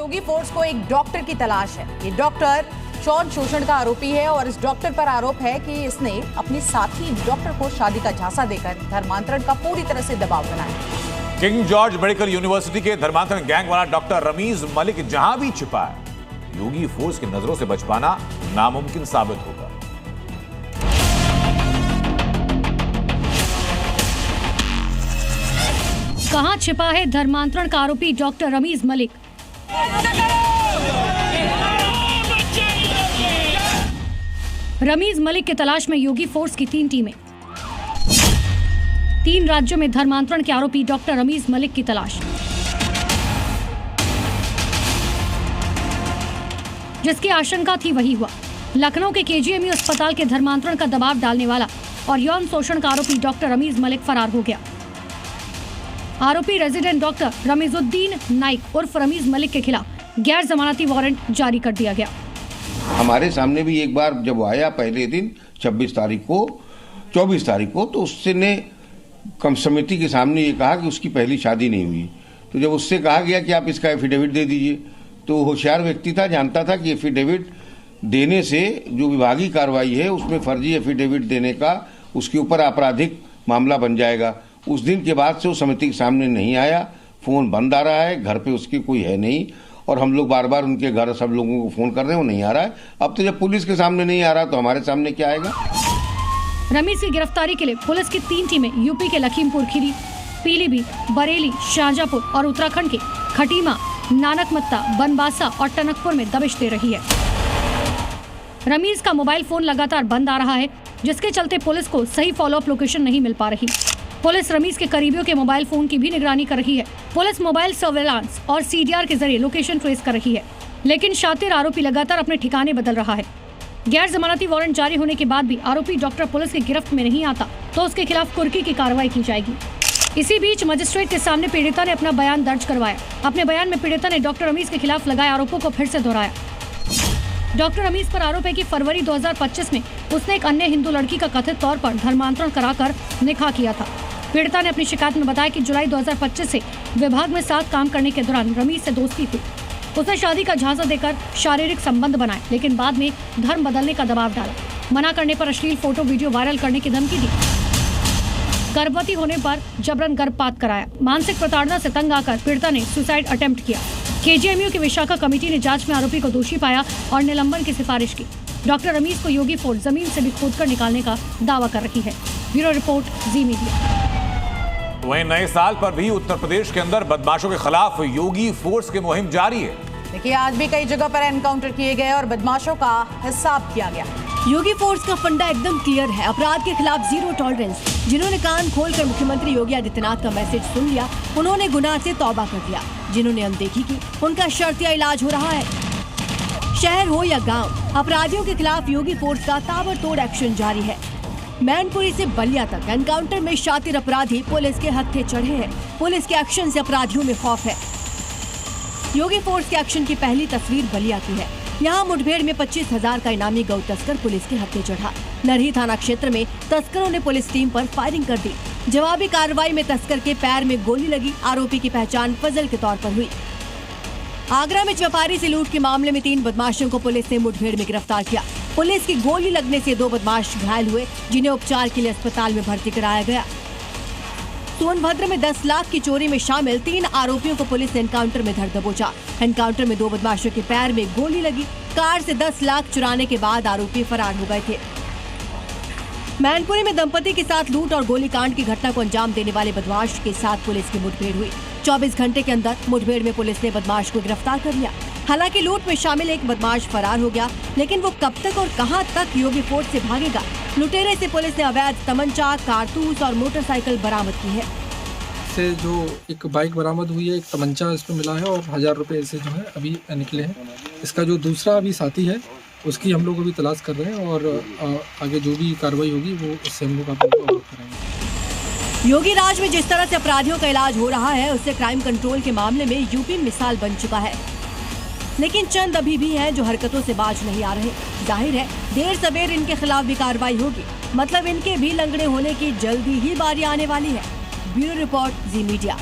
योगी force को एक doctor की तलाश है। ये डॉक्टर यौन शोषण का आरोपी है और इस डॉक्टर पर आरोप है कि इसने अपनी साथी डॉक्टर को शादी का झांसा देकर धर्मांतरण का पूरी तरह से दबाव बनाया। किंग जॉर्ज मेडिकल यूनिवर्सिटी के धर्मांतरण गैंग वाला डॉक्टर रमीज मलिक जहां भी छिपा है, योगी फोर्स की नजरों से बच पाना नामुमकिन साबित होगा। कहां छिपा है धर्मांतरण का आरोपी डॉक्टर रमीज मलिक? रमीज मलिक की तलाश में योगी फोर्स की 3 टीमें। 3 राज्यों में धर्मांतरण के आरोपी डॉक्टर रमीज मलिक की तलाश। जिसकी आशंका थी वही हुआ। लखनऊ के केजीएमयू अस्पताल के धर्मांतरण का दबाव डालने वाला और यौन शोषण का आरोपी डॉक्टर रमीज मलिक फरार हो गया। आरोपी रेजिडेंट डॉक्टर रमीजुद्दीन नाइक उर्फ रमीज मलिक के खिलाफ गैर जमानती वारंट जारी कर दिया गया। हमारे सामने भी एक बार जब आया पहले दिन 24 तारीख को तो उसने कम समिति के सामने ये कहा कि उसकी पहली शादी नहीं हुई। तो जब उससे कहा गया कि आप इसका एफिडेविट दे दीजिए, तो होशियार व्यक्ति था, जानता था कि एफिडेविट देने से जो विभागीय कार्रवाई है उसमें फर्जी एफिडेविट देने का उसके ऊपर आपराधिक मामला बन जाएगा। उस दिन के बाद से वो समिति के सामने नहीं आया, फोन बंद आ रहा है, घर पे उसके कोई है नहीं और हम लोग बार बार उनके घर सब लोगों को फोन कर रहे हैं, वो नहीं आ रहा है। अब तो जब पुलिस के सामने नहीं आ रहा तो हमारे सामने क्या आएगा? रमीज की गिरफ्तारी के लिए पुलिस की 3 टीमें यूपी के लखीमपुर खीरी, पीलीभीत, बरेली, शाहजहांपुर और उत्तराखंड के खटीमा, नानकमत्ता, बनबासा और टनकपुर में दबिश दे रही है। रमीज का मोबाइल फोन लगातार बंद आ रहा है, जिसके चलते पुलिस को सही फॉलोअप लोकेशन नहीं मिल पा रही। पुलिस रमीज के करीबियों के मोबाइल फोन की भी निगरानी कर रही है। पुलिस मोबाइल सर्वेलांस और सीडीआर के जरिए लोकेशन ट्रेस कर रही है, लेकिन शातिर आरोपी लगातार अपने ठिकाने बदल रहा है। गैर जमानती वारंट जारी होने के बाद भी आरोपी डॉक्टर पुलिस की गिरफ्त में नहीं आता तो उसके खिलाफ कुर्की की कार्रवाई की जाएगी। इसी बीच मजिस्ट्रेट के सामने पीड़िता ने अपना बयान दर्ज करवाया। अपने बयान में पीड़िता ने डॉक्टर रमीज के खिलाफ लगाए आरोपों को फिर से दोहराया। डॉक्टर रमीज पर आरोप है कि फरवरी 2025 में उसने एक अन्य हिंदू लड़की का कथित तौर पर धर्मांतरण कराकर निकाह किया था। पीड़िता ने अपनी शिकायत में बताया कि जुलाई 2025 से विभाग में साथ काम करने के दौरान रमीज से दोस्ती थी। उसने शादी का झांसा देकर शारीरिक संबंध बनाए, लेकिन बाद में धर्म बदलने का दबाव डाला। मना करने पर अश्लील फोटो वीडियो वायरल करने की धमकी दी। गर्भवती होने पर जबरन गर्भपात कराया। मानसिक प्रताड़ना से तंग आकर पीड़िता ने सुसाइड अटेम्प्ट किया। केजीएमयू की विशाखा कमेटी ने जांच में आरोपी को दोषी पाया और निलंबन की सिफारिश की। डॉक्टर रमीज को योगी फोर्स जमीन से भी खोदकर निकालने का दावा कर रही है। ब्यूरो रिपोर्ट, जी मीडिया। वहीं नए साल पर भी उत्तर प्रदेश के अंदर बदमाशों के खिलाफ योगी फोर्स की मुहिम जारी है। देखिए, आज भी कई जगह पर एनकाउंटर किए गए और बदमाशों का हिसाब किया गया। योगी फोर्स का फंडा एकदम क्लियर है, अपराध के खिलाफ जीरो टॉलरेंस। जिन्होंने कान खोलकर मुख्यमंत्री योगी आदित्यनाथ का मैसेज सुन लिया, उन्होंने गुनाह से तौबा कर दिया। जिन्होंने अनदेखी की, उनका शर्तिया इलाज हो रहा है। शहर हो या गाँव, अपराधियों के खिलाफ योगी फोर्स का ताबड़तोड़ एक्शन जारी है। मैनपुरी से बलिया तक एनकाउंटर में शातिर अपराधी पुलिस के हत्थे चढ़े हैं। पुलिस के एक्शन से अपराधियों में खौफ है। योगी फोर्स के एक्शन की पहली तस्वीर बलिया की है। यहाँ मुठभेड़ में 25,000 का इनामी गौ तस्कर पुलिस के हत्थे चढ़ा। नरही थाना क्षेत्र में तस्करों ने पुलिस टीम पर फायरिंग कर दी। जवाबी कार्रवाई में तस्कर के पैर में गोली लगी। आरोपी की पहचान फजल के तौर पर हुई। आगरा में व्यापारी से लूट के मामले में 3 बदमाशों को पुलिस ने मुठभेड़ में गिरफ्तार किया। पुलिस की गोली लगने से 2 बदमाश घायल हुए, जिन्हें उपचार के लिए अस्पताल में भर्ती कराया गया। सोनभद्र में 10 लाख की चोरी में शामिल 3 आरोपियों को पुलिस ने एनकाउंटर में धर दबोचा। एनकाउंटर में 2 बदमाशों के पैर में गोली लगी। कार से 10 लाख चुराने के बाद आरोपी फरार हो गए थे। मैनपुरी में दंपति के साथ लूट और गोलीकांड की घटना को अंजाम देने वाले बदमाश के साथ पुलिस की मुठभेड़ हुई। 24 घंटे के अंदर मुठभेड़ में पुलिस ने बदमाश को गिरफ्तार कर लिया। हालांकि लूट में शामिल एक बदमाश फरार हो गया, लेकिन वो कब तक और कहां तक योगी फोर्स से भागेगा? लुटेरे से पुलिस ने अवैध तमंचा, कारतूस और मोटरसाइकिल बरामद की है। से जो एक बाइक बरामद हुई है, एक तमंचा इसमें मिला है और 1000 रुपए से जो है अभी निकले हैं। इसका जो दूसरा अभी साथी है उसकी हम लोग अभी तलाश कर रहे हैं और आगे जो भी कार्रवाई होगी वो उससे हम लोग आपको अवगत कराएंगे। योगी राज में जिस तरह से अपराधियों का इलाज हो रहा है, उससे क्राइम कंट्रोल के मामले में यूपी मिसाल बन चुका है। लेकिन चंद अभी भी हैं जो हरकतों से बाज नहीं आ रहे। जाहिर है देर सवेर इनके खिलाफ भी कार्रवाई होगी, मतलब इनके भी लंगड़े होने की जल्दी ही बारी आने वाली है। ब्यूरो रिपोर्ट, जी मीडिया।